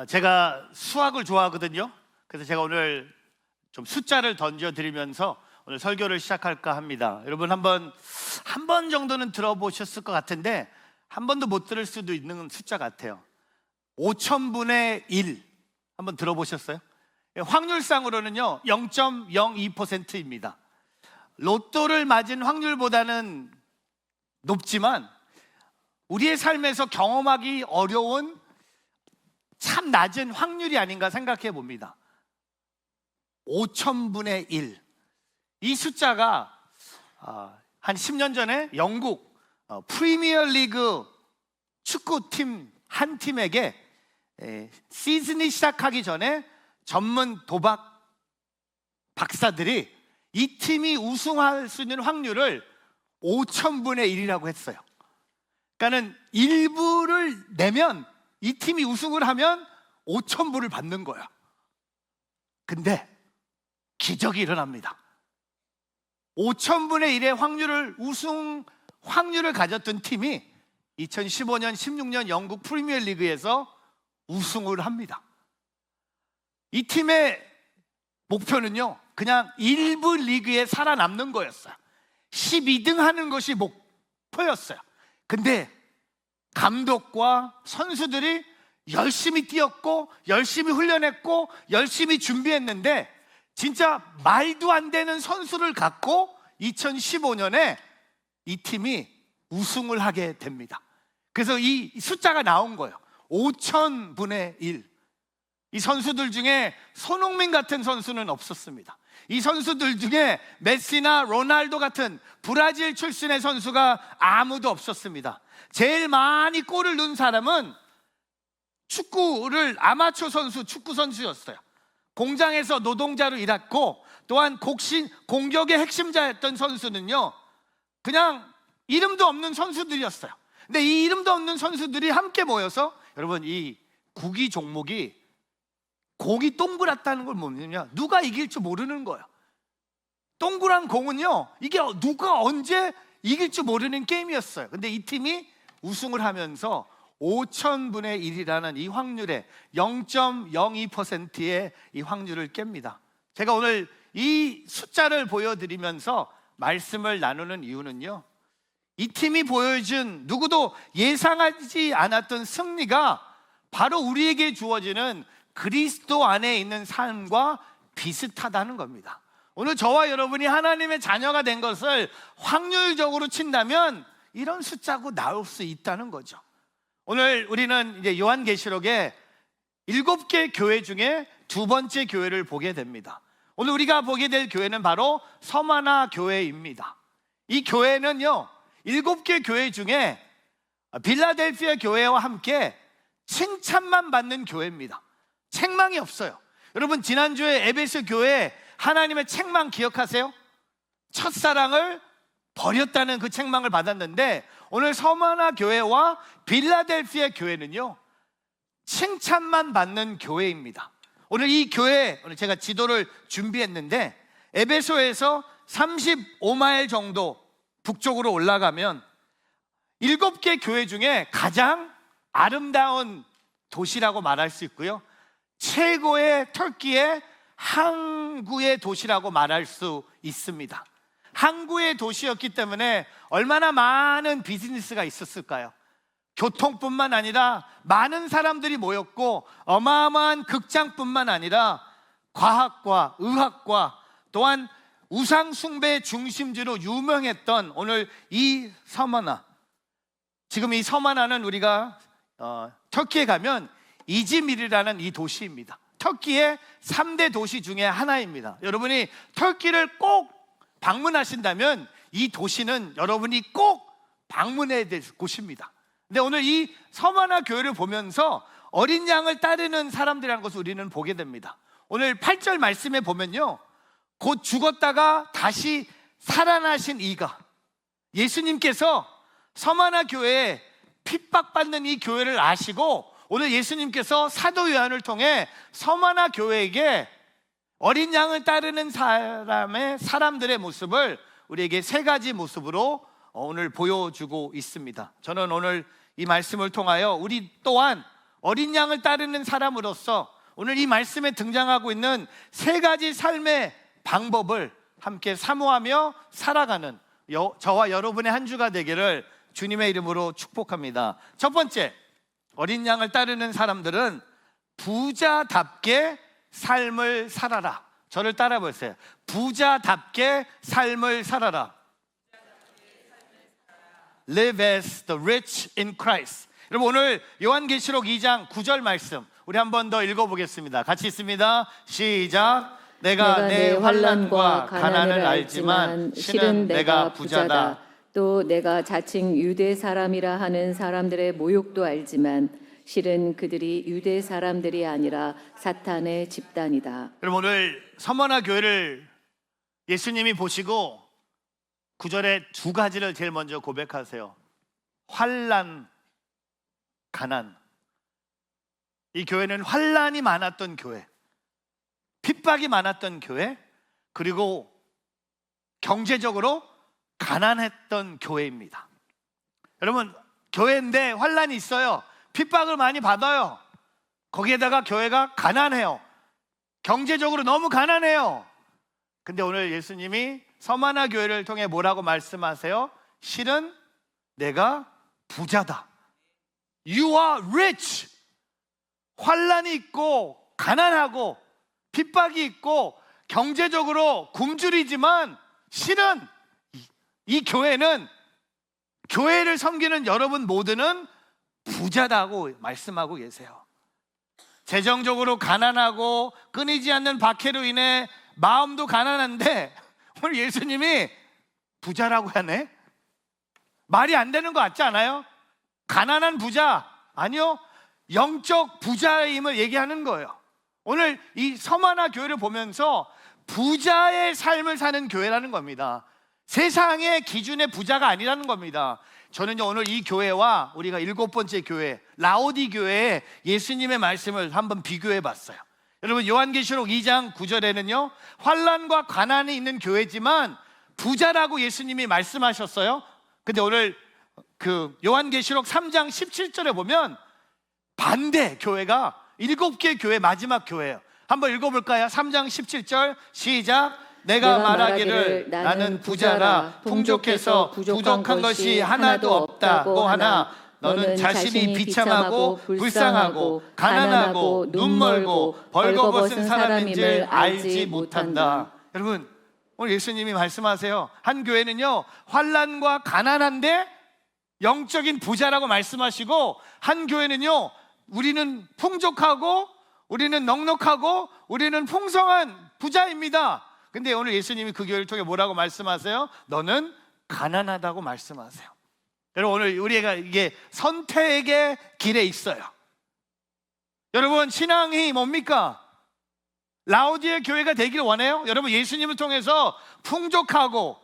제가 수학을 좋아하거든요. 그래서 제가 오늘 좀 숫자를 던져드리면서 오늘 설교를 시작할까 합니다. 여러분 한 번 정도는 들어보셨을 것 같은데 한 번도 못 들을 수도 있는 숫자 같아요. 5천분의 1 한번 들어보셨어요? 확률상으로는요 0.02%입니다. 로또를 맞은 확률보다는 높지만 우리의 삶에서 경험하기 어려운 참 낮은 확률이 아닌가 생각해 봅니다. 5천분의 1. 이 숫자가 한 10년 전에 영국 프리미어 리그 축구팀 한 팀에게 시즌이 시작하기 전에 전문 도박 박사들이 이 팀이 우승할 수 있는 확률을 5천분의 1이라고 했어요. 그러니까는 일부를 내면 이 팀이 우승을 하면 5천불을 받는 거야. 근데 기적이 일어납니다. 5천분의 1의 우승 확률을 가졌던 팀이 2015년, 16년 영국 프리미어 리그에서 우승을 합니다. 이 팀의 목표는요, 그냥 1부 리그에 살아남는 거였어요. 12등 하는 것이 목표였어요. 근데 감독과 선수들이 열심히 뛰었고 열심히 훈련했고 열심히 준비했는데 진짜 말도 안 되는 선수를 갖고 2015년에 이 팀이 우승을 하게 됩니다. 그래서 이 숫자가 나온 거예요. 5천분의 1. 이 선수들 중에 손흥민 같은 선수는 없었습니다. 이 선수들 중에 메시나 로날도 같은 브라질 출신의 선수가 아무도 없었습니다. 제일 많이 골을 넣은 사람은 아마추어 선수, 축구 선수였어요. 공장에서 노동자로 일했고 또한 공격의 핵심자였던 선수는요 그냥 이름도 없는 선수들이었어요. 근데 이 이름도 없는 선수들이 함께 모여서, 여러분 이 구기 종목이 공이 동그랗다는 걸 뭐냐면 누가 이길 줄 모르는 거예요. 동그란 공은요 이게 누가 언제 이길 줄 모르는 게임이었어요. 근데 이 팀이 우승을 하면서 5천분의 1이라는 이 확률에 0.02%의 이 확률을 깹니다. 제가 오늘 이 숫자를 보여드리면서 말씀을 나누는 이유는요, 이 팀이 보여준 누구도 예상하지 않았던 승리가 바로 우리에게 주어지는 그리스도 안에 있는 삶과 비슷하다는 겁니다. 오늘 저와 여러분이 하나님의 자녀가 된 것을 확률적으로 친다면 이런 숫자고 나올 수 있다는 거죠. 오늘 우리는 이제 요한계시록의 7개 교회 중에 두 번째 교회를 보게 됩니다. 오늘 우리가 보게 될 교회는 바로 서마나 교회입니다. 이 교회는요 7개 교회 중에 빌라델피아 교회와 함께 칭찬만 받는 교회입니다. 책망이 없어요. 여러분 지난주에 에베소 교회 하나님의 책망 기억하세요? 첫사랑을 버렸다는 그 책망을 받았는데 오늘 서마나 교회와 빌라델피아 교회는요 칭찬만 받는 교회입니다. 오늘 이 교회, 오늘 제가 지도를 준비했는데 에베소에서 35마일 정도 북쪽으로 올라가면 7개 교회 중에 가장 아름다운 도시라고 말할 수 있고요, 최고의 터키의 항구의 도시라고 말할 수 있습니다. 항구의 도시였기 때문에 얼마나 많은 비즈니스가 있었을까요? 교통뿐만 아니라 많은 사람들이 모였고 어마어마한 극장뿐만 아니라 과학과 의학과 또한 우상 숭배 중심지로 유명했던 오늘 이 서마나, 지금 이 서마나는 우리가 터키에 가면 이즈미르라는 이 도시입니다. 터키의 3대 도시 중에 하나입니다. 여러분이 터키를 꼭 방문하신다면 이 도시는 여러분이 꼭 방문해야 될 곳입니다. 근데 오늘 이 서마나 교회를 보면서 어린 양을 따르는 사람들이라는 것을 우리는 보게 됩니다. 오늘 8절 말씀에 보면요, 곧 죽었다가 다시 살아나신 이가, 예수님께서 서마나 교회에 핍박받는 이 교회를 아시고 오늘 예수님께서 사도 요한을 통해 서마나 교회에게 어린 양을 따르는 사람들의 모습을 우리에게 세 가지 모습으로 오늘 보여주고 있습니다. 저는 오늘 이 말씀을 통하여 우리 또한 어린 양을 따르는 사람으로서 오늘 이 말씀에 등장하고 있는 세 가지 삶의 방법을 함께 사모하며 살아가는 저와 여러분의 한 주가 되기를 주님의 이름으로 축복합니다. 첫 번째, 어린 양을 따르는 사람들은 부자답게 삶을 살아라. 저를 따라 보세요. 부자답게 삶을 살아라. Live as the rich in Christ. 여러분, 오늘 요한계시록 2장 9절 말씀 우리 한 번 더 읽어보겠습니다. 같이 있습니다. 시작. 내가 내 환난과 가난을 알지만 실은 내가 부자다. 또 내가 자칭 유대 사람이라 하는 사람들의 모욕도 알지만 실은 그들이 유대 사람들이 아니라 사탄의 집단이다. 여러분, 오늘 서머나 교회를 예수님이 보시고 9절에 두 가지를 제일 먼저 고백하세요. 환난, 가난. 이 교회는 환난이 많았던 교회, 핍박이 많았던 교회, 그리고 경제적으로 가난했던 교회입니다. 여러분, 교회인데 환난이 있어요. 핍박을 많이 받아요. 거기에다가 교회가 가난해요. 경제적으로 너무 가난해요. 근데 오늘 예수님이 서마나 교회를 통해 뭐라고 말씀하세요? 실은 내가 부자다. You are rich. 환난이 있고 가난하고 핍박이 있고 경제적으로 굶주리지만 실은 이 교회는, 교회를 섬기는 여러분 모두는 부자다고 말씀하고 계세요. 재정적으로 가난하고 끊이지 않는 박해로 인해 마음도 가난한데 오늘 예수님이 부자라고 하네? 말이 안 되는 거 같지 않아요? 가난한 부자, 아니요, 영적 부자임을 얘기하는 거예요. 오늘 이 서마나 교회를 보면서 부자의 삶을 사는 교회라는 겁니다. 세상의 기준의 부자가 아니라는 겁니다. 저는요, 오늘 이 교회와 우리가 7번째 교회 라오디 교회에 예수님의 말씀을 한번 비교해 봤어요. 여러분, 요한계시록 2장 9절에는요 환난과 가난이 있는 교회지만 부자라고 예수님이 말씀하셨어요. 근데 오늘 그 요한계시록 3장 17절에 보면 반대 교회가 7개 교회 마지막 교회예요. 한번 읽어볼까요? 3장 17절 시작. 내가 말하기를 나는 부자라 풍족해서 부족한 것이 하나도 없다고 하나 너는 자신이 비참하고 불쌍하고 가난하고 눈멀고 벌거벗은 사람인 줄 알지 못한다. 여러분, 오늘 예수님이 말씀하세요. 한 교회는요 환난과 가난한데 영적인 부자라고 말씀하시고, 한 교회는요 우리는 풍족하고 우리는 넉넉하고 우리는 풍성한 부자입니다. 근데 오늘 예수님이 그 교회를 통해 뭐라고 말씀하세요? 너는 가난하다고 말씀하세요. 여러분, 오늘 우리가 이게 선택의 길에 있어요. 여러분, 신앙이 뭡니까? 라오디의 교회가 되기를 원해요? 여러분, 예수님을 통해서 풍족하고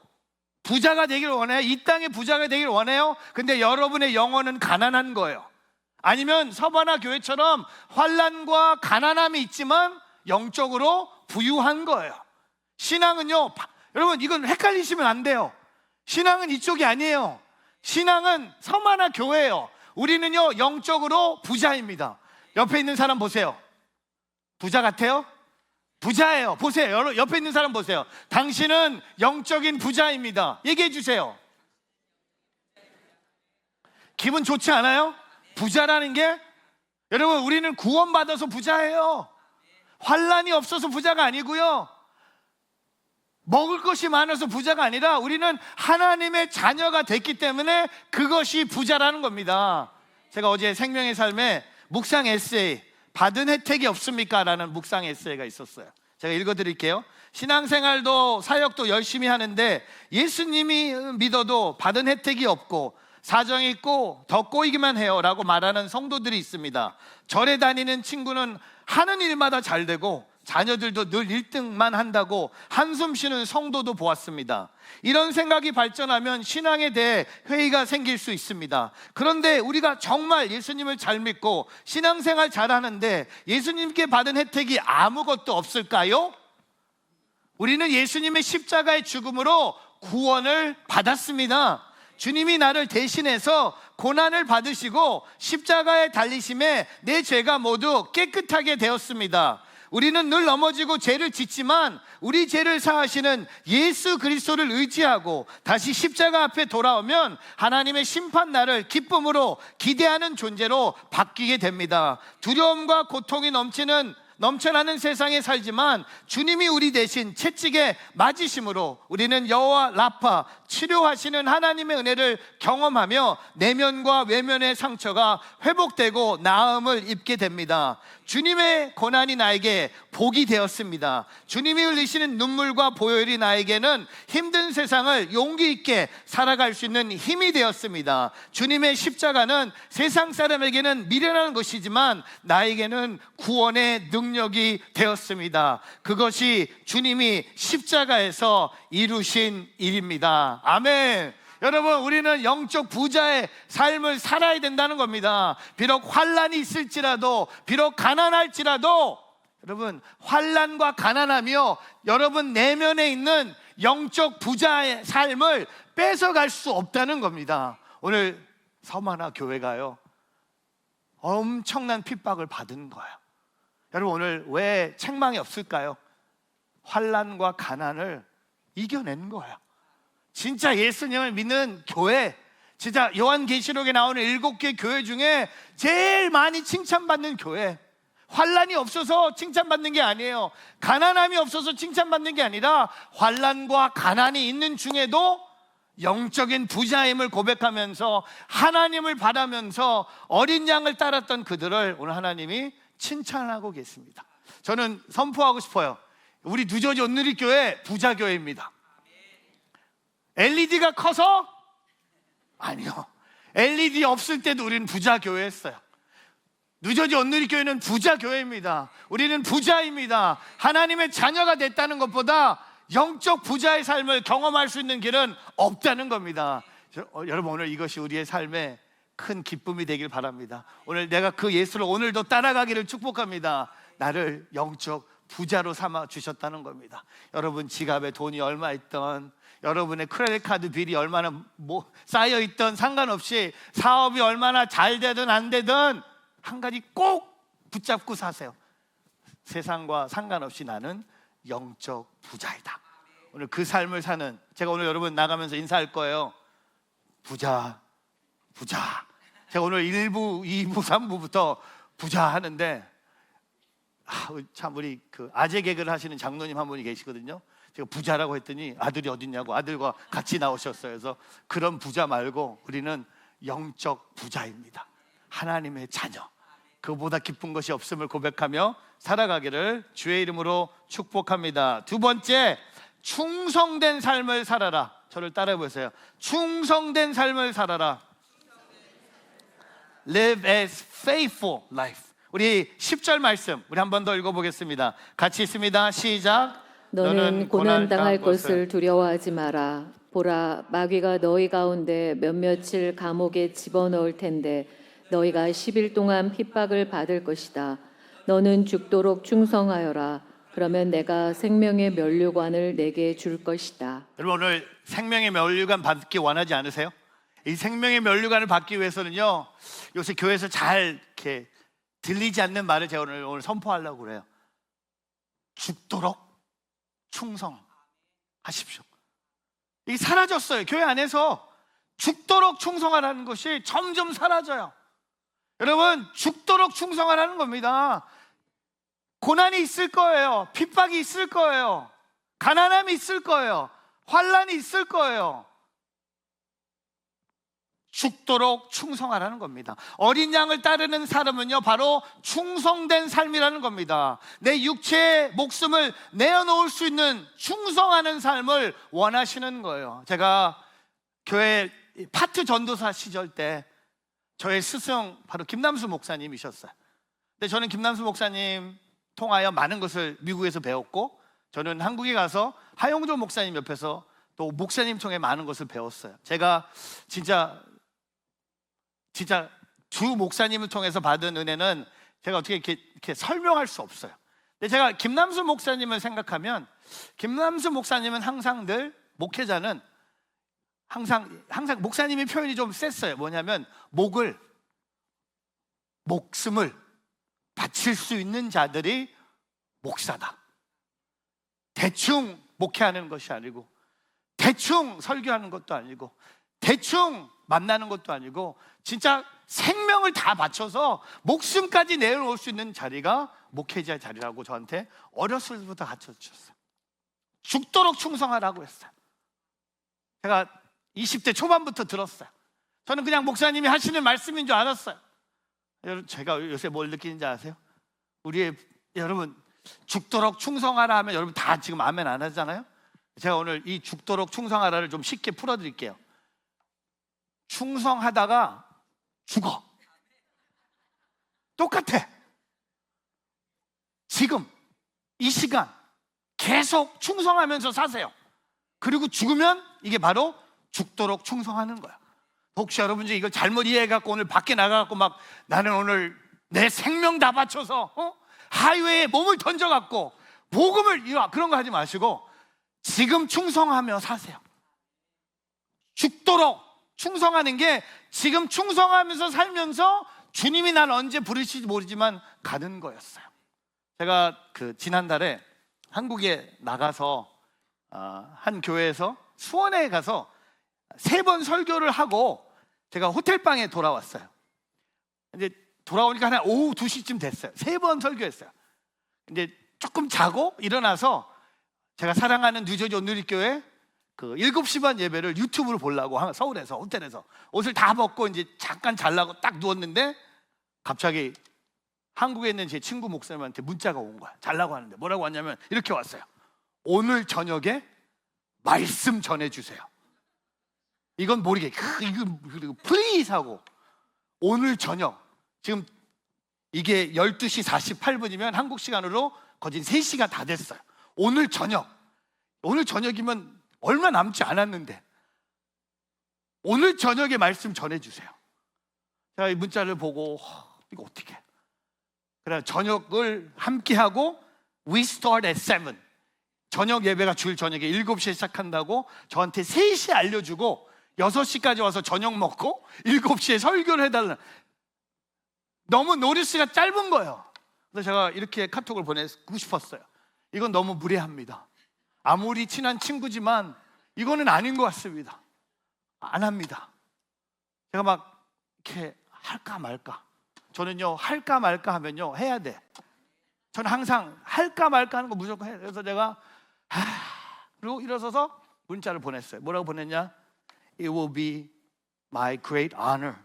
부자가 되기를 원해요? 이 땅의 부자가 되기를 원해요? 근데 여러분의 영혼은 가난한 거예요. 아니면 서바나 교회처럼 환난과 가난함이 있지만 영적으로 부유한 거예요. 신앙은요, 여러분 이건 헷갈리시면 안 돼요. 신앙은 이쪽이 아니에요. 신앙은 서마나 교회예요. 우리는요 영적으로 부자입니다. 옆에 있는 사람 보세요. 부자 같아요? 부자예요. 보세요. 옆에 있는 사람 보세요. 당신은 영적인 부자입니다. 얘기해 주세요. 기분 좋지 않아요? 부자라는 게, 여러분 우리는 구원받아서 부자예요. 환난이 없어서 부자가 아니고요, 먹을 것이 많아서 부자가 아니라 우리는 하나님의 자녀가 됐기 때문에 그것이 부자라는 겁니다. 제가 어제 생명의 삶에 묵상 에세이 받은 혜택이 없습니까? 라는 묵상 에세이가 있었어요. 제가 읽어드릴게요. 신앙생활도 사역도 열심히 하는데 예수님이 믿어도 받은 혜택이 없고 사정이 있고 더 꼬이기만 해요 라고 말하는 성도들이 있습니다. 절에 다니는 친구는 하는 일마다 잘 되고 자녀들도 늘 1등만 한다고 한숨 쉬는 성도도 보았습니다. 이런 생각이 발전하면 신앙에 대해 회의가 생길 수 있습니다. 그런데 우리가 정말 예수님을 잘 믿고 신앙생활 잘하는데 예수님께 받은 혜택이 아무것도 없을까요? 우리는 예수님의 십자가의 죽음으로 구원을 받았습니다. 주님이 나를 대신해서 고난을 받으시고 십자가에 달리심에 내 죄가 모두 깨끗하게 되었습니다. 우리는 늘 넘어지고 죄를 짓지만 우리 죄를 사하시는 예수 그리스도를 의지하고 다시 십자가 앞에 돌아오면 하나님의 심판날을 기쁨으로 기대하는 존재로 바뀌게 됩니다. 두려움과 고통이 넘쳐나는 세상에 살지만 주님이 우리 대신 채찍에 맞으심으로 우리는 여호와 라파, 치료하시는 하나님의 은혜를 경험하며 내면과 외면의 상처가 회복되고 나음을 입게 됩니다. 주님의 고난이 나에게 복이 되었습니다. 주님이 흘리시는 눈물과 보혈이 나에게는 힘든 세상을 용기 있게 살아갈 수 있는 힘이 되었습니다. 주님의 십자가는 세상 사람에게는 미련한 것이지만 나에게는 구원의 능력이 되었습니다. 그것이 주님이 십자가에서 이루신 일입니다. 아멘. 여러분, 우리는 영적 부자의 삶을 살아야 된다는 겁니다. 비록 환난이 있을지라도, 비록 가난할지라도, 여러분, 환난과 가난하며 여러분 내면에 있는 영적 부자의 삶을 뺏어갈 수 없다는 겁니다. 오늘 서만화 교회가요, 엄청난 핍박을 받은 거예요. 여러분, 오늘 왜 책망이 없을까요? 환난과 가난을 이겨낸 거예요. 진짜 예수님을 믿는 교회, 진짜 요한계시록에 나오는 7개 교회 중에 제일 많이 칭찬받는 교회. 환난이 없어서 칭찬받는 게 아니에요. 가난함이 없어서 칭찬받는 게 아니라 환난과 가난이 있는 중에도 영적인 부자임을 고백하면서 하나님을 바라면서 어린 양을 따랐던 그들을 오늘 하나님이 칭찬하고 계십니다. 저는 선포하고 싶어요. 우리 뉴저지 온누리교회 부자교회입니다. LED가 커서? 아니요. LED 없을 때도 우리는 부자교회였어요. 뉴저지 온누리교회는 부자교회입니다. 우리는 부자입니다. 하나님의 자녀가 됐다는 것보다 영적 부자의 삶을 경험할 수 있는 길은 없다는 겁니다. 여러분, 오늘 이것이 우리의 삶의 큰 기쁨이 되길 바랍니다. 오늘 내가 그 예수를 오늘도 따라가기를 축복합니다. 나를 영적 부자로 삼아 주셨다는 겁니다. 여러분 지갑에 돈이 얼마 있던, 여러분의 크레딧 카드 빌이 얼마나 쌓여 있던 상관없이, 사업이 얼마나 잘 되든 안 되든 한 가지 꼭 붙잡고 사세요. 세상과 상관없이 나는 영적 부자이다. 오늘 그 삶을 사는, 제가 오늘 여러분 나가면서 인사할 거예요. 부자. 제가 오늘 1부, 2부, 3부부터 부자 하는데, 참 우리 그 아재 개그를 하시는 장로님 한 분이 계시거든요. 제가 부자라고 했더니 아들이 어딨냐고 아들과 같이 나오셨어요. 그래서 그런 부자 말고 우리는 영적 부자입니다. 하나님의 자녀, 그보다 기쁜 것이 없음을 고백하며 살아가기를 주의 이름으로 축복합니다. 두 번째, 충성된 삶을 살아라. 저를 따라해 보세요. 충성된 삶을 살아라. Live as faithful life. 우리 10절 말씀 우리 한 번 더 읽어보겠습니다. 같이 있습니다. 시작. 너는 고난당할 것을 두려워하지 마라. 보라, 마귀가 너희 가운데 몇몇을 감옥에 집어넣을 텐데 너희가 10일 동안 핍박을 받을 것이다. 너는 죽도록 충성하여라. 그러면 내가 생명의 면류관을 내게 줄 것이다. 여러분, 오늘 생명의 면류관 받기 원하지 않으세요? 이 생명의 면류관을 받기 위해서는요, 요새 교회에서 잘 이렇게 들리지 않는 말을 제가 오늘 선포하려고 그래요. 죽도록 충성하십시오. 이게 사라졌어요. 교회 안에서 죽도록 충성하라는 것이 점점 사라져요. 여러분, 죽도록 충성하라는 겁니다. 고난이 있을 거예요. 핍박이 있을 거예요. 가난함이 있을 거예요. 환난이 있을 거예요. 죽도록 충성하라는 겁니다. 어린 양을 따르는 사람은요, 바로 충성된 삶이라는 겁니다. 내 육체의 목숨을 내어놓을 수 있는 충성하는 삶을 원하시는 거예요. 제가 교회 파트 전도사 시절 때 저의 스승 바로 김남수 목사님이셨어요. 근데 저는 김남수 목사님 통하여 많은 것을 미국에서 배웠고, 저는 한국에 가서 하용조 목사님 옆에서 또 목사님 통해 많은 것을 배웠어요. 제가 진짜 주 목사님을 통해서 받은 은혜는 제가 어떻게 이렇게 설명할 수 없어요. 근데 제가 김남수 목사님을 생각하면, 김남수 목사님은 항상 늘 목회자는 항상 목사님의 표현이 좀 셌어요. 뭐냐면 목숨을 바칠 수 있는 자들이 목사다. 대충 목회하는 것이 아니고, 대충 설교하는 것도 아니고, 대충 만나는 것도 아니고, 진짜 생명을 다 바쳐서 목숨까지 내놓을 수 있는 자리가 목회자의 자리라고 저한테 어렸을 때부터 가르쳐주셨어요. 죽도록 충성하라고 했어요. 제가 20대 초반부터 들었어요. 저는 그냥 목사님이 하시는 말씀인 줄 알았어요. 여러분, 제가 요새 뭘 느끼는지 아세요? 여러분, 죽도록 충성하라 하면 여러분 다 지금 아멘 안 하잖아요? 제가 오늘 이 죽도록 충성하라를 좀 쉽게 풀어드릴게요. 충성하다가 죽어. 똑같아. 지금 이 시간 계속 충성하면서 사세요. 그리고 죽으면 이게 바로 죽도록 충성하는 거야. 혹시 여러분 중에 이걸 잘못 이해해갖고 오늘 밖에 나가갖고 막 나는 오늘 내 생명 다 바쳐서 하이웨이에 몸을 던져갖고 복음을 그런 거 하지 마시고 지금 충성하며 사세요. 죽도록 충성하는 게 지금 충성하면서 살면서 주님이 날 언제 부르실지 모르지만 가는 거였어요. 제가 지난달에 한국에 나가서 한 교회에서 수원에 가서 3번 설교를 하고 제가 호텔방에 돌아왔어요. 이제 돌아오니까 한 오후 2시쯤 됐어요. 3번 설교했어요. 이제 조금 자고 일어나서 제가 사랑하는 뉴저지 온누리교회 7시 반 예배를 유튜브로 보려고 서울에서 호텔에서 옷을 다 벗고 이제 잠깐 자려고 딱 누웠는데 갑자기 한국에 있는 제 친구 목사님한테 문자가 온 거야. 자려고 하는데 뭐라고 왔냐면 이렇게 왔어요. 오늘 저녁에 말씀 전해주세요. 이건 모르게 이건 플리즈 하고 오늘 저녁, 지금 이게 12시 48분이면 한국 시간으로 거진 3시가 다 됐어요. 오늘 저녁이면 얼마 남지 않았는데 오늘 저녁에 말씀 전해주세요. 제가 이 문자를 보고 이거 어떻게 그래, 저녁을 함께하고 We start at 7, 저녁 예배가 주일 저녁에 7시에 시작한다고 저한테 3시에 알려주고 6시까지 와서 저녁 먹고 7시에 설교를 해달라. 너무 노리스가 짧은 거예요. 그래서 제가 이렇게 카톡을 보내고 싶었어요. 이건 너무 무례합니다. 아무리 친한 친구지만 이거는 아닌 것 같습니다. 안 합니다. 제가 막 이렇게 할까 말까. 저는요, 할까 말까 하면요, 해야 돼. 저는 항상 할까 말까 하는 거 무조건 해요. 그래서 제가 그리고 일어서서 문자를 보냈어요. 뭐라고 보냈냐? It will be my great honor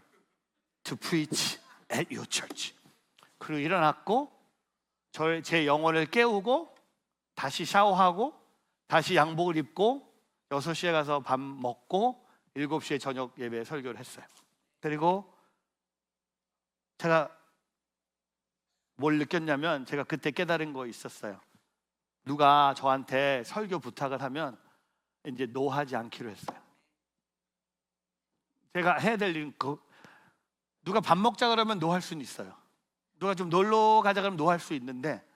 to preach at your church. 그리고 일어났고 제 영혼을 깨우고 다시 샤워하고 다시 양복을 입고 6시에 가서 밥 먹고 7시에 저녁 예배 설교를 했어요. 그리고 제가 뭘 느꼈냐면 제가 그때 깨달은 거 있었어요. 누가 저한테 설교 부탁을 하면 이제 노하지 않기로 했어요. 제가 해야 될 일은 누가 밥 먹자 그러면 노할 수는 있어요. 누가 좀 놀러 가자 그러면 노할 수 있는데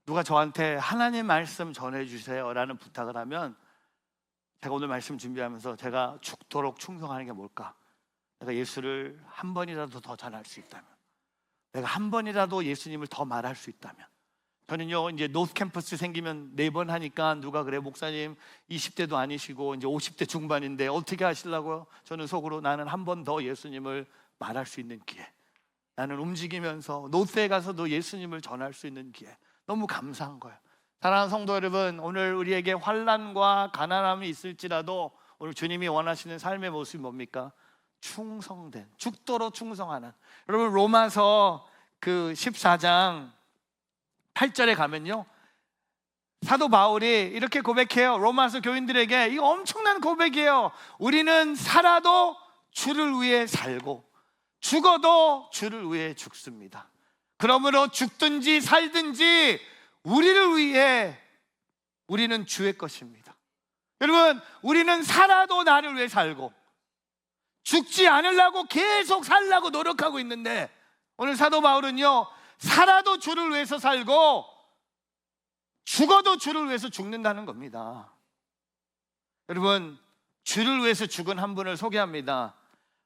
누가 저한테 하나님 말씀 전해주세요 라는 부탁을 하면 제가 오늘 말씀 준비하면서 제가 죽도록 충성하는 게 뭘까? 내가 예수를 한 번이라도 더 전할 수 있다면, 내가 한 번이라도 예수님을 더 말할 수 있다면, 저는요 이제 노스 캠퍼스 생기면 4번 하니까 누가 그래 목사님 20대도 아니시고 이제 50대 중반인데 어떻게 하시려고요? 저는 속으로 나는 한 번 더 예수님을 말할 수 있는 기회, 나는 움직이면서 노스에 가서도 예수님을 전할 수 있는 기회, 너무 감사한 거예요. 사랑하는 성도 여러분, 오늘 우리에게 환난과 가난함이 있을지라도 오늘 주님이 원하시는 삶의 모습이 뭡니까? 충성된, 죽도록 충성하는. 여러분 로마서 14장 8절에 가면요 사도 바울이 이렇게 고백해요. 로마서 교인들에게 이거 엄청난 고백이에요. 우리는 살아도 주를 위해 살고 죽어도 주를 위해 죽습니다. 그러므로 죽든지 살든지 우리를 위해 우리는 주의 것입니다. 여러분 우리는 살아도 나를 위해 살고 죽지 않으려고 계속 살려고 노력하고 있는데 오늘 사도 바울은요 살아도 주를 위해서 살고 죽어도 주를 위해서 죽는다는 겁니다. 여러분 주를 위해서 죽은 한 분을 소개합니다.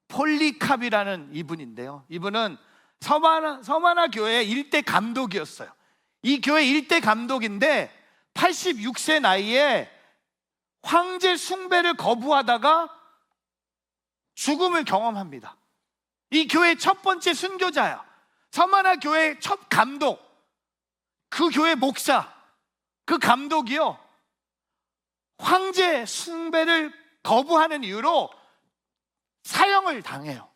폴리캅이라는 이분인데요, 이분은 서마나 교회 일대 감독이었어요. 이 교회 일대 감독인데 86세 나이에 황제 숭배를 거부하다가 죽음을 경험합니다. 이 교회 첫 번째 순교자야. 서마나 교회 첫 감독, 그 교회 목사, 그 감독이요, 황제 숭배를 거부하는 이유로 사형을 당해요.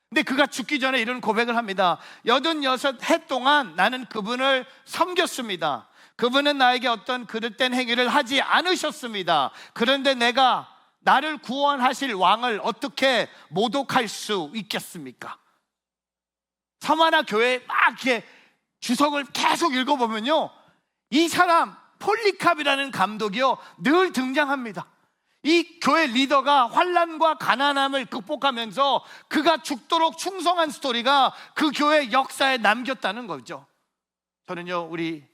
근데 그가 죽기 전에 이런 고백을 합니다. 86해 동안 나는 그분을 섬겼습니다. 그분은 나에게 어떤 그릇된 행위를 하지 않으셨습니다. 그런데 내가 나를 구원하실 왕을 어떻게 모독할 수 있겠습니까? 서마나 교회 막 이렇게 주석을 계속 읽어보면요, 이 사람 폴리캅이라는 감독이요 늘 등장합니다. 이 교회 리더가 환난과 가난함을 극복하면서 그가 죽도록 충성한 스토리가 그 교회 역사에 남겼다는 거죠. 저는요, 우리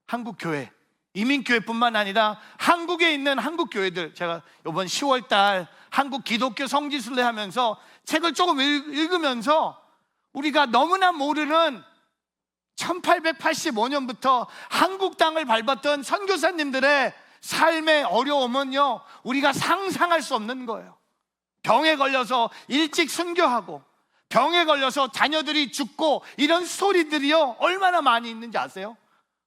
한국 교회, 이민교회뿐만 아니라 한국에 있는 한국 교회들, 제가 이번 10월달 한국 기독교 성지순례 하면서 책을 조금 읽으면서 우리가 너무나 모르는 1885년부터 한국 땅을 밟았던 선교사님들의 삶의 어려움은요, 우리가 상상할 수 없는 거예요. 병에 걸려서 일찍 순교하고, 병에 걸려서 자녀들이 죽고, 이런 스토리들이요 얼마나 많이 있는지 아세요?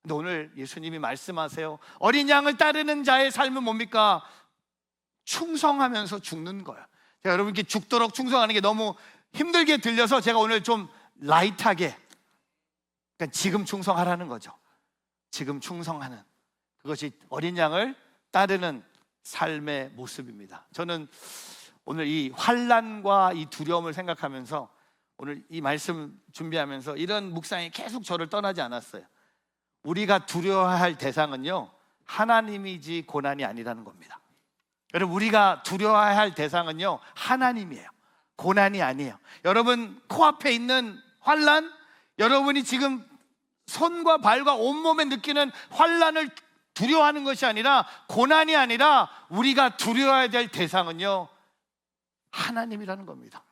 근데 오늘 예수님이 말씀하세요. 어린 양을 따르는 자의 삶은 뭡니까? 충성하면서 죽는 거예요. 제가 여러분께 죽도록 충성하는 게 너무 힘들게 들려서 제가 오늘 좀 라이트하게, 그러니까 지금 충성하라는 거죠. 지금 충성하는, 그것이 어린 양을 따르는 삶의 모습입니다. 저는 오늘 이 환난과 이 두려움을 생각하면서 오늘 이 말씀 준비하면서 이런 묵상이 계속 저를 떠나지 않았어요. 우리가 두려워할 대상은요 하나님이지 고난이 아니라는 겁니다. 여러분, 우리가 두려워할 대상은요 하나님이에요, 고난이 아니에요. 여러분 코앞에 있는 환난, 여러분이 지금 손과 발과 온몸에 느끼는 환난을 두려워하는 것이 아니라, 고난이 아니라 우리가 두려워해야 될 대상은요 하나님이라는 겁니다.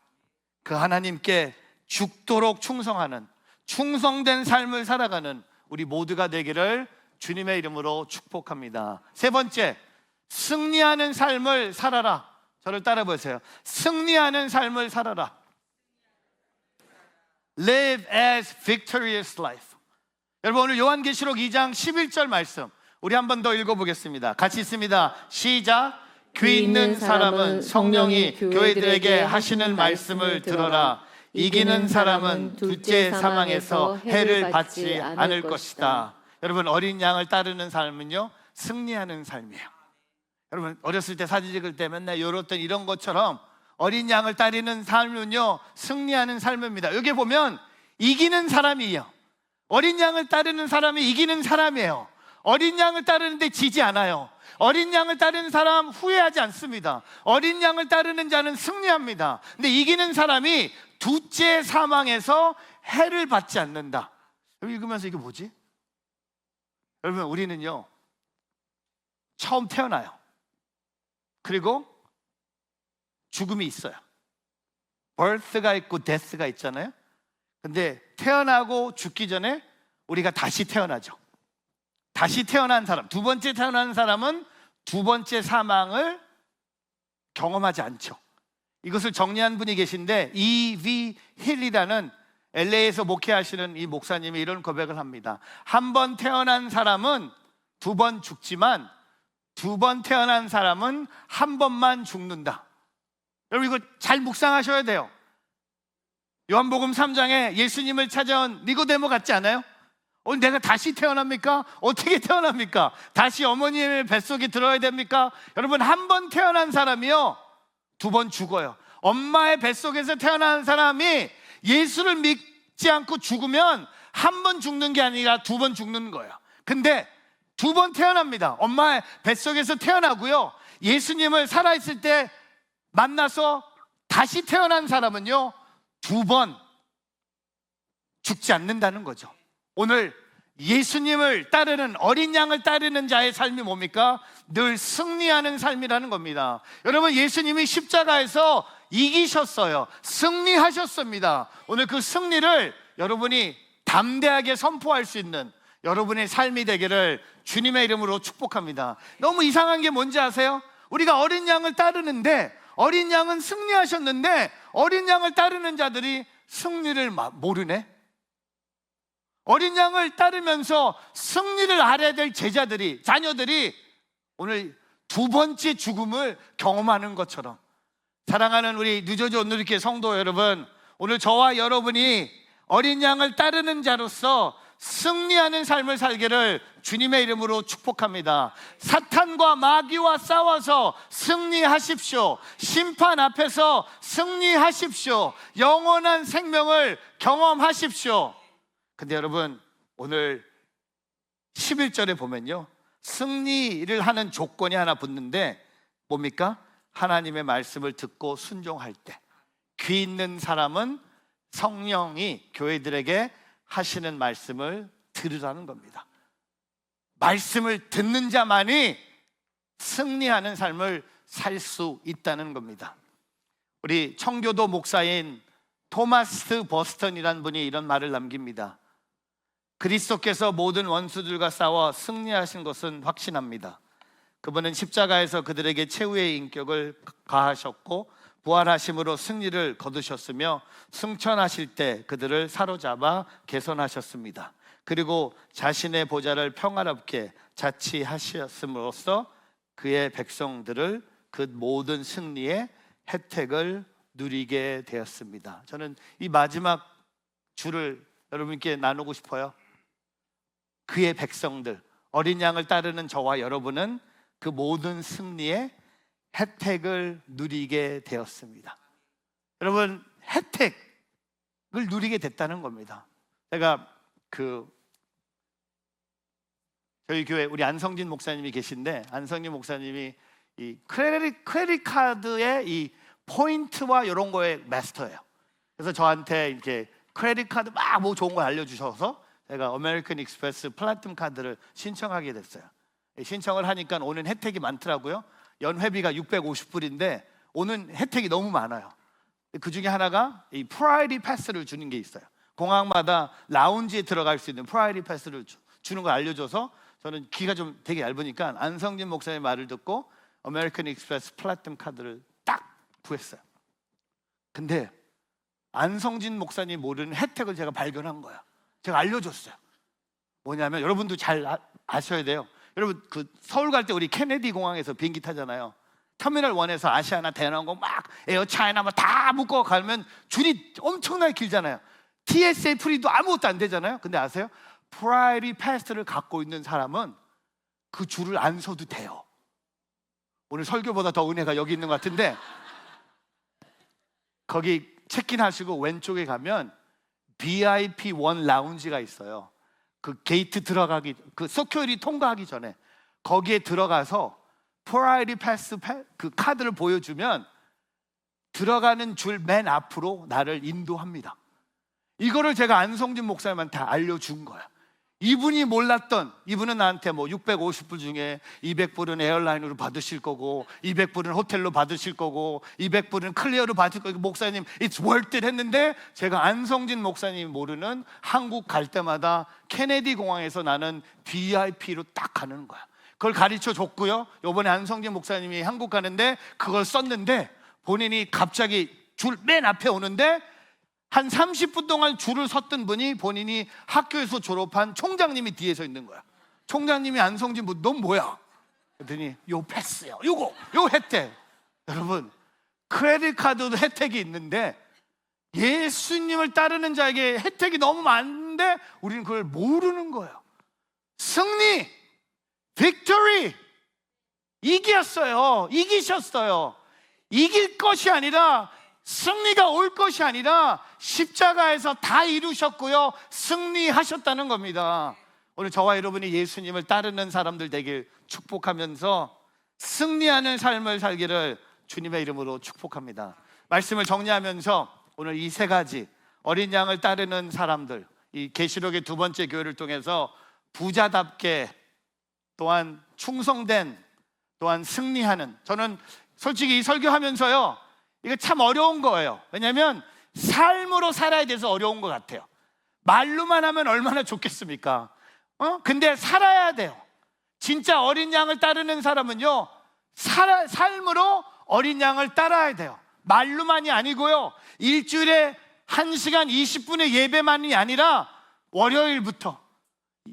그 하나님께 죽도록 충성하는, 충성된 삶을 살아가는 우리 모두가 되기를 주님의 이름으로 축복합니다. 세 번째, 승리하는 삶을 살아라. 저를 따라 보세요. 승리하는 삶을 살아라. Live as victorious life. 여러분, 오늘 요한계시록 2장 11절 말씀 우리 한 번 더 읽어보겠습니다. 같이 있습니다. 시작. 귀 있는 사람은 성령이 교회들에게 하시는 말씀을 들어라. 이기는 사람은 둘째 사망에서 해를 받지 않을 것이다. 여러분, 어린 양을 따르는 삶은요 승리하는 삶이에요. 여러분, 어렸을 때 사진 찍을 때 맨날 요렇던 이런 것처럼 어린 양을 따르는 삶은요 승리하는 삶입니다. 여기 보면 이기는 사람이에요. 어린 양을 따르는 사람이 이기는 사람이에요. 어린 양을 따르는데 지지 않아요. 어린 양을 따르는 사람 후회하지 않습니다. 어린 양을 따르는 자는 승리합니다. 근데 이기는 사람이 둘째 사망에서 해를 받지 않는다. 여러분, 읽으면서 이게 뭐지? 여러분, 우리는요 처음 태어나요. 그리고 죽음이 있어요. birth가 있고 death가 있잖아요. 근데 태어나고 죽기 전에 우리가 다시 태어나죠. 다시 태어난 사람, 두 번째 태어난 사람은 두 번째 사망을 경험하지 않죠. 이것을 정리한 분이 계신데 E.V. 힐이라는 LA에서 목회하시는 이 목사님이 이런 고백을 합니다. 한 번 태어난 사람은 두 번 죽지만 두 번 태어난 사람은 한 번만 죽는다. 여러분, 이거 잘 묵상하셔야 돼요. 요한복음 3장에 예수님을 찾아온 니고데모 같지 않아요? 오늘 내가 다시 태어납니까? 어떻게 태어납니까? 다시 어머니의 뱃속에 들어야 됩니까? 여러분, 한 번 태어난 사람이요 두 번 죽어요. 엄마의 뱃속에서 태어난 사람이 예수를 믿지 않고 죽으면 한 번 죽는 게 아니라 두 번 죽는 거예요. 근데 두 번 태어납니다. 엄마의 뱃속에서 태어나고요, 예수님을 살아있을 때 만나서 다시 태어난 사람은요 두 번 죽지 않는다는 거죠. 오늘 예수님을 따르는, 어린 양을 따르는 자의 삶이 뭡니까? 늘 승리하는 삶이라는 겁니다. 여러분, 예수님이 십자가에서 이기셨어요. 승리하셨습니다. 오늘 그 승리를 여러분이 담대하게 선포할 수 있는 여러분의 삶이 되기를 주님의 이름으로 축복합니다. 너무 이상한 게 뭔지 아세요? 우리가 어린 양을 따르는데, 어린 양은 승리하셨는데 어린 양을 따르는 자들이 승리를 모르네? 어린 양을 따르면서 승리를 알아야 될 제자들이, 자녀들이 오늘 두 번째 죽음을 경험하는 것처럼, 사랑하는 우리 뉴저지 온누리교회 성도 여러분, 오늘 저와 여러분이 어린 양을 따르는 자로서 승리하는 삶을 살기를 주님의 이름으로 축복합니다. 사탄과 마귀와 싸워서 승리하십시오. 심판 앞에서 승리하십시오. 영원한 생명을 경험하십시오. 근데 여러분, 오늘 11절에 보면요, 승리를 하는 조건이 하나 붙는데 뭡니까? 하나님의 말씀을 듣고 순종할 때, 귀 있는 사람은 성령이 교회들에게 하시는 말씀을 들으라는 겁니다. 말씀을 듣는 자만이 승리하는 삶을 살 수 있다는 겁니다. 우리 청교도 목사인 토마스 버스턴이라는 분이 이런 말을 남깁니다. 그리스도께서 모든 원수들과 싸워 승리하신 것은 확신합니다. 그분은 십자가에서 그들에게 최후의 인격을 가하셨고 부활하심으로 승리를 거두셨으며 승천하실 때 그들을 사로잡아 개선하셨습니다. 그리고 자신의 보좌를 평화롭게 자치하셨음으로써 그의 백성들을 그 모든 승리의 혜택을 누리게 되었습니다. 저는 이 마지막 줄을 여러분께 나누고 싶어요. 그의 백성들, 어린 양을 따르는 저와 여러분은 그 모든 승리의 혜택을 누리게 되었습니다. 여러분, 혜택을 누리게 됐다는 겁니다. 제가 저희 교회 우리 안성진 목사님이 계신데, 안성진 목사님이 이 크레딧 카드의 이 포인트와 이런 거에 마스터예요. 그래서 저한테 이렇게 크레딧 카드 막 뭐 좋은 거 알려주셔서 제가 아메리칸 익스프레스 플래티넘 카드를 신청하게 됐어요. 신청을 하니까 오는 혜택이 많더라고요. 연회비가 650불인데 오는 혜택이 너무 많아요. 그 중에 하나가 이 프라이어리티 패스를 주는 게 있어요. 공항마다 라운지에 들어갈 수 있는 프라이어리티 패스를 주는 걸 알려줘서 저는 귀가 좀 되게 얇으니까 안성진 목사님의 말을 듣고 아메리칸 익스프레스 플래티넘 카드를 딱 구했어요. 근데 안성진 목사님 모르는 혜택을 제가 발견한 거야. 제가 알려줬어요. 뭐냐면, 여러분도 잘 아셔야 돼요. 여러분, 그 서울 갈 때 우리 케네디 공항에서 비행기 타잖아요. 터미널 1에서 아시아나 대한항공 막 에어차이나 막 다 묶어 가면 줄이 엄청나게 길잖아요. TSA 프리도 아무것도 안 되잖아요. 근데 아세요? 프라이어리티 패스를 갖고 있는 사람은 그 줄을 안 서도 돼요. 오늘 설교보다 더 은혜가 여기 있는 것 같은데, 거기 체크인하시고 왼쪽에 가면 VIP 1 라운지가 있어요. 그 게이트 들어가기, 그 서큐리티 통과하기 전에 거기에 들어가서 프라이어리티 패스 그 카드를 보여주면 들어가는 줄 맨 앞으로 나를 인도합니다. 이거를 제가 안성진 목사님한테 알려준 거야. 이분이 몰랐던, 이분은 나한테 뭐 650불 중에 200불은 에어라인으로 받으실 거고 200불은 호텔로 받으실 거고 200불은 클리어로 받을 거고, 목사님 it's worth it 했는데, 제가 안성진 목사님이 모르는 한국 갈 때마다 케네디 공항에서 나는 VIP로 딱 가는 거야. 그걸 가르쳐 줬고요. 요번에 안성진 목사님이 한국 가는데 그걸 썼는데, 본인이 갑자기 줄 맨 앞에 오는데 한 30분 동안 줄을 섰던 분이 본인이 학교에서 졸업한 총장님이 뒤에 서 있는 거야. 총장님이 안성진 분, 넌 뭐야? 그랬더니 요 패스요, 요 혜택. 여러분, 크레딧 카드도 혜택이 있는데 예수님을 따르는 자에게 혜택이 너무 많은데 우리는 그걸 모르는 거예요. 승리, 빅토리, 이기셨어요. 이길 것이 아니라, 승리가 올 것이 아니라 십자가에서 다 이루셨고요, 승리하셨다는 겁니다. 오늘 저와 여러분이 예수님을 따르는 사람들 되길 축복하면서 승리하는 삶을 살기를 주님의 이름으로 축복합니다. 말씀을 정리하면서 오늘 이 세 가지 어린 양을 따르는 사람들, 이 계시록의 두 번째 교회를 통해서 부자답게 또한 충성된 또한 승리하는, 저는 솔직히 이 설교하면서요 이거 참 어려운 거예요. 왜냐하면 삶으로 살아야 돼서 어려운 것 같아요. 말로만 하면 얼마나 좋겠습니까? 근데 살아야 돼요. 진짜 어린 양을 따르는 사람은요 삶으로 어린 양을 따라야 돼요. 말로만이 아니고요, 일주일에 1시간 20분의 예배만이 아니라 월요일부터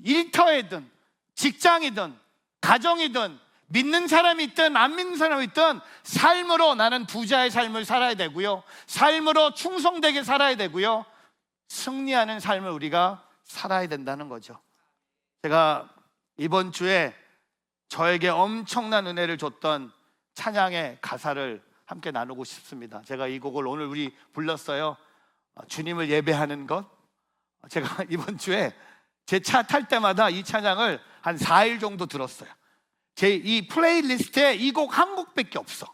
일터이든 직장이든 가정이든 믿는 사람이 있든 안 믿는 사람이 있든 삶으로 나는 부자의 삶을 살아야 되고요, 삶으로 충성되게 살아야 되고요, 승리하는 삶을 우리가 살아야 된다는 거죠. 제가 이번 주에 저에게 엄청난 은혜를 줬던 찬양의 가사를 함께 나누고 싶습니다. 제가 이 곡을 오늘 우리 불렀어요. 주님을 예배하는 것. 제가 이번 주에 제 차 탈 때마다 이 찬양을 한 4일 정도 들었어요. 제 이 플레이리스트에 이 곡 한 곡밖에 없어.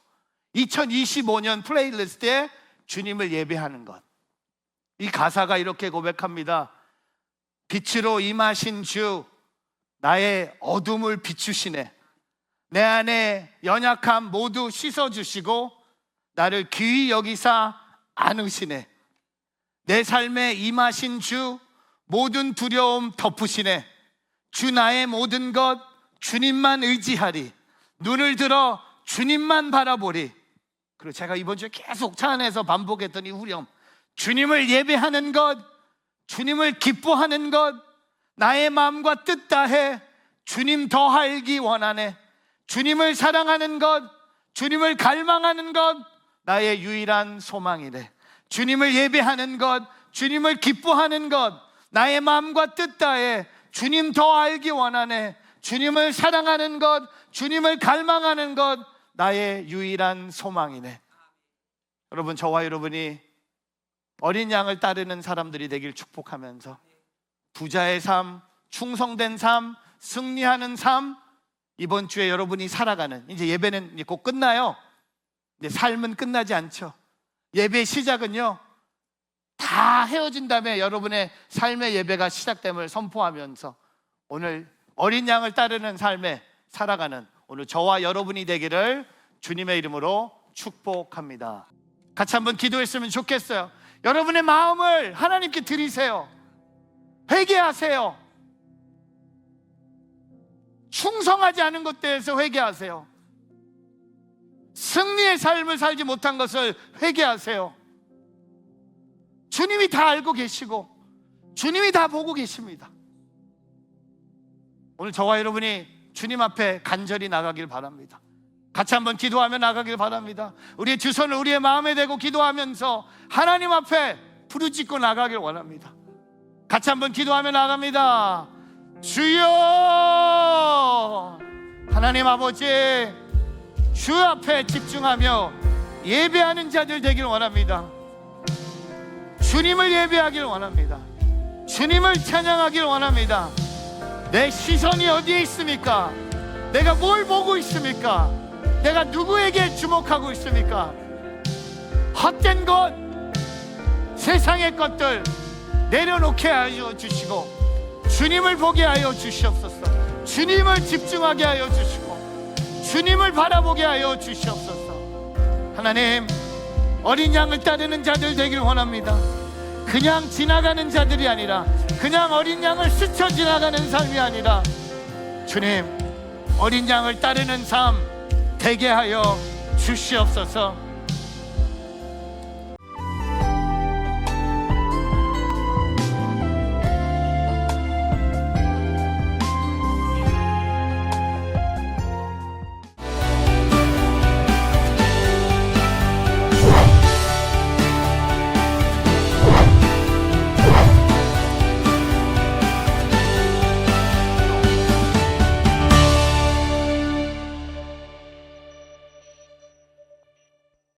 2025년 플레이리스트에 주님을 예배하는 것. 이 가사가 이렇게 고백합니다. 빛으로 임하신 주, 나의 어둠을 비추시네. 내 안에 연약함 모두 씻어주시고 나를 귀히 여기사 안으시네. 내 삶에 임하신 주, 모든 두려움 덮으시네. 주 나의 모든 것 주님만 의지하리. 눈을 들어 주님만 바라보리. 그리고 제가 이번 주에 계속 차 안에서 반복했던 이 후렴, 주님을 예배하는 것, 주님을 기뻐하는 것, 나의 마음과 뜻 다해 주님 더 알기 원하네. 주님을 사랑하는 것, 주님을 갈망하는 것, 나의 유일한 소망이래. 주님을 예배하는 것, 주님을 기뻐하는 것, 나의 마음과 뜻 다해 주님 더 알기 원하네. 주님을 사랑하는 것, 주님을 갈망하는 것, 나의 유일한 소망이네. 여러분, 저와 여러분이 어린 양을 따르는 사람들이 되길 축복하면서 부자의 삶, 충성된 삶, 승리하는 삶, 이번 주에 여러분이 살아가는, 이제 예배는 이제 곧 끝나요. 근데 삶은 끝나지 않죠. 예배의 시작은요, 다 헤어진 다음에 여러분의 삶의 예배가 시작됨을 선포하면서 오늘 어린 양을 따르는 삶에 살아가는 오늘 저와 여러분이 되기를 주님의 이름으로 축복합니다. 같이 한번 기도했으면 좋겠어요. 여러분의 마음을 하나님께 드리세요. 회개하세요. 충성하지 않은 것에 대해서 회개하세요. 승리의 삶을 살지 못한 것을 회개하세요. 주님이 다 알고 계시고 주님이 다 보고 계십니다. 오늘 저와 여러분이 주님 앞에 간절히 나가길 바랍니다. 같이 한번 기도하며 나가길 바랍니다. 우리의 두 손을 우리의 마음에 대고 기도하면서 하나님 앞에 부르짖고 나가길 원합니다. 같이 한번 기도하며 나갑니다. 주여, 하나님 아버지, 주 앞에 집중하며 예배하는 자들 되길 원합니다. 주님을 예배하길 원합니다. 주님을 찬양하길 원합니다. 내 시선이 어디에 있습니까? 내가 뭘 보고 있습니까? 내가 누구에게 주목하고 있습니까? 헛된 것, 세상의 것들 내려놓게 하여 주시고 주님을 보게 하여 주시옵소서. 주님을 집중하게 하여 주시고 주님을 바라보게 하여 주시옵소서. 하나님, 어린 양을 따르는 자들 되길 원합니다. 그냥 지나가는 자들이 아니라, 그냥 어린 양을 스쳐 지나가는 삶이 아니라, 주님, 어린 양을 따르는 삶 되게 하여 주시옵소서.